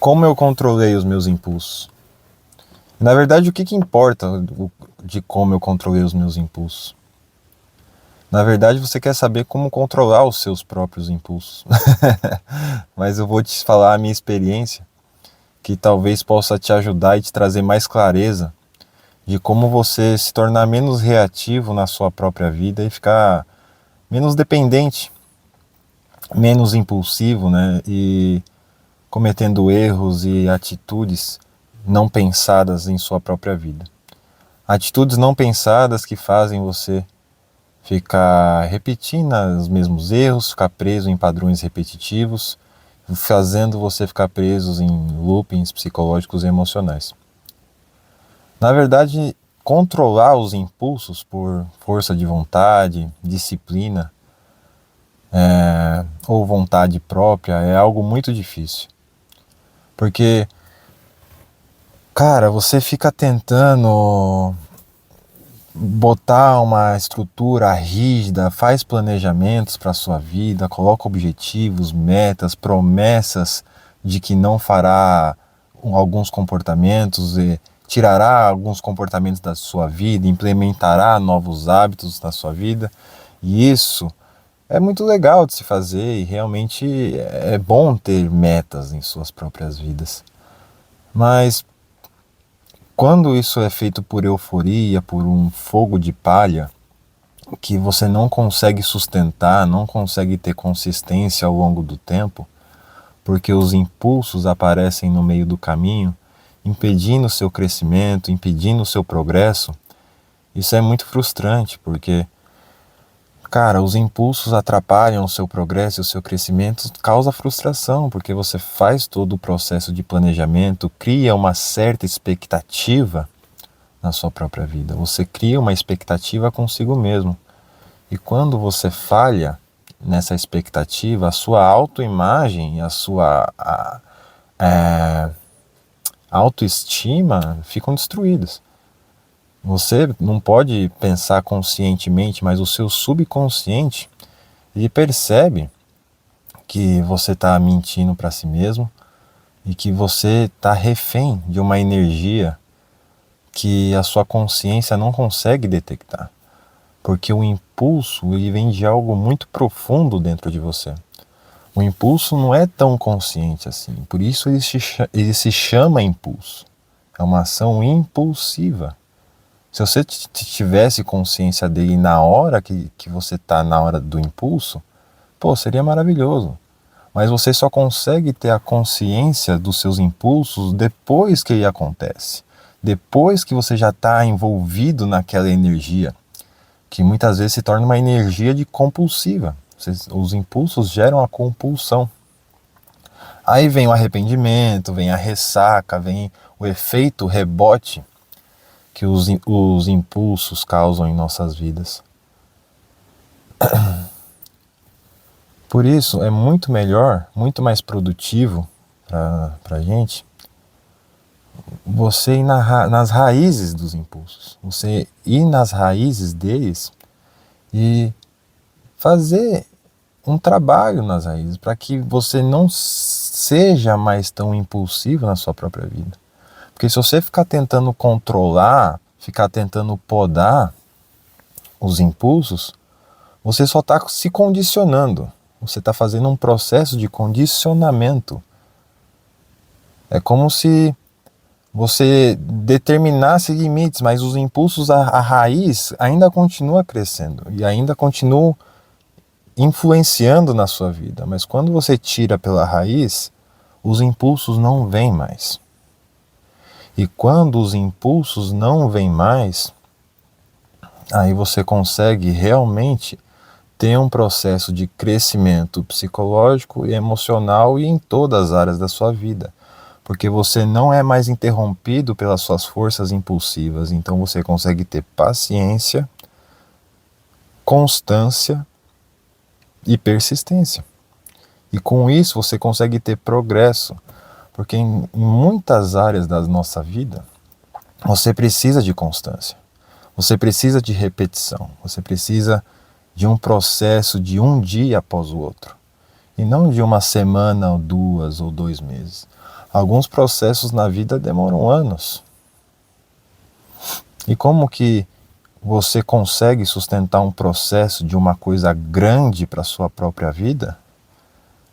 Como eu controlei os meus impulsos? Na verdade, o que que importa de como eu controlei os meus impulsos? Na verdade, você quer saber como controlar os seus próprios impulsos. Mas eu vou te falar a minha experiência, que talvez possa te ajudar e te trazer mais clareza de como você se tornar menos reativo na sua própria vida e ficar menos dependente, menos impulsivo, né? E cometendo erros e atitudes não pensadas em sua própria vida. Atitudes não pensadas que fazem você ficar repetindo os mesmos erros, ficar preso em padrões repetitivos, fazendo você ficar preso em loopings psicológicos e emocionais. Na verdade, controlar os impulsos por força de vontade, disciplina, ou vontade própria é algo muito difícil. Porque, cara, você fica tentando botar uma estrutura rígida, faz planejamentos para a sua vida, coloca objetivos, metas, promessas de que não fará alguns comportamentos e tirará alguns comportamentos da sua vida, implementará novos hábitos na sua vida. E isso é muito legal de se fazer e realmente é bom ter metas em suas próprias vidas. Mas quando isso é feito por euforia, por um fogo de palha, que você não consegue sustentar, não consegue ter consistência ao longo do tempo, porque os impulsos aparecem no meio do caminho, impedindo o seu crescimento, impedindo o seu progresso, isso é muito frustrante, porque, cara, os impulsos atrapalham o seu progresso e o seu crescimento, causa frustração, porque você faz todo o processo de planejamento, cria uma certa expectativa na sua própria vida. Você cria uma expectativa consigo mesmo. E quando você falha nessa expectativa, a sua autoimagem e a sua autoestima ficam destruídas. Você não pode pensar conscientemente, mas o seu subconsciente ele percebe que você está mentindo para si mesmo e que você está refém de uma energia que a sua consciência não consegue detectar. Porque o impulso ele vem de algo muito profundo dentro de você. O impulso não é tão consciente assim, por isso ele se chama impulso. É uma ação impulsiva. Se você tivesse consciência dele na hora que você está na hora do impulso, pô, seria maravilhoso. Mas você só consegue ter a consciência dos seus impulsos depois que ele acontece. Depois que você já está envolvido naquela energia, que muitas vezes se torna uma energia de compulsiva. Os impulsos geram a compulsão. Aí vem o arrependimento, vem a ressaca, vem o efeito rebote que os impulsos causam em nossas vidas. Por isso, é muito melhor, muito mais produtivo para a gente, você ir nas raízes dos impulsos. Você ir nas raízes deles e fazer um trabalho nas raízes para que você não seja mais tão impulsivo na sua própria vida. Porque se você ficar tentando controlar, ficar tentando podar os impulsos, você só está se condicionando. Você está fazendo um processo de condicionamento. É como se você determinasse limites, mas os impulsos, a raiz ainda continua crescendo e ainda continua influenciando na sua vida. Mas quando você tira pela raiz, os impulsos não vêm mais. E quando os impulsos não vêm mais, aí você consegue realmente ter um processo de crescimento psicológico e emocional e em todas as áreas da sua vida. Porque você não é mais interrompido pelas suas forças impulsivas, então você consegue ter paciência, constância e persistência. E com isso você consegue ter progresso, porque em muitas áreas da nossa vida, você precisa de constância, você precisa de repetição, você precisa de um processo de um dia após o outro. e não de uma semana ou 2 ou 2 meses. Alguns processos na vida demoram anos. E como que você consegue sustentar um processo de uma coisa grande para a sua própria vida,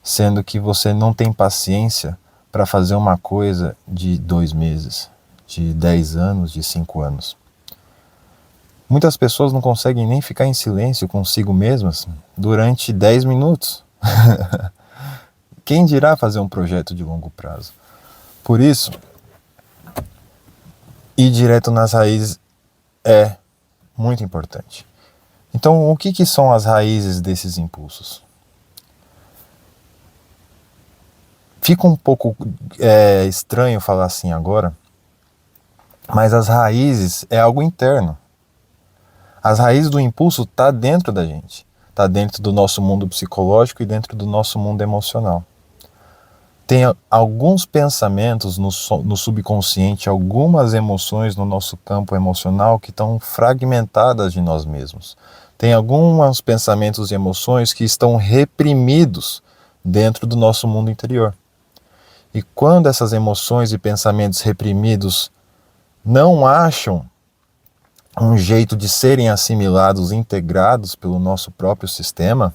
sendo que você não tem paciência para fazer uma coisa de 2 meses, de 10 anos, de 5 anos? Muitas pessoas não conseguem nem ficar em silêncio consigo mesmas durante 10 minutos. Quem dirá fazer um projeto de longo prazo? Por isso, ir direto nas raízes é muito importante. Então, o que são as raízes desses impulsos? Fica um pouco estranho falar assim agora, mas as raízes é algo interno. As raízes do impulso tá dentro da gente, tá dentro do nosso mundo psicológico e dentro do nosso mundo emocional. Tem alguns pensamentos no subconsciente, algumas emoções no nosso campo emocional que estão fragmentadas de nós mesmos. Tem alguns pensamentos e emoções que estão reprimidos dentro do nosso mundo interior. E quando essas emoções e pensamentos reprimidos não acham um jeito de serem assimilados, integrados pelo nosso próprio sistema,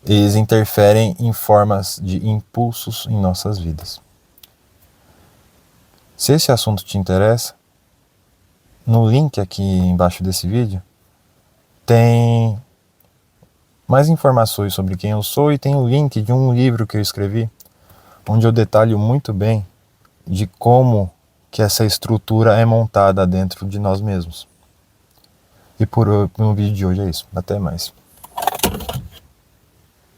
eles interferem em formas de impulsos em nossas vidas. Se esse assunto te interessa, no link aqui embaixo desse vídeo tem mais informações sobre quem eu sou e tem o link de um livro que eu escrevi, onde eu detalho muito bem de como que essa estrutura é montada dentro de nós mesmos. E no vídeo de hoje é isso. Até mais.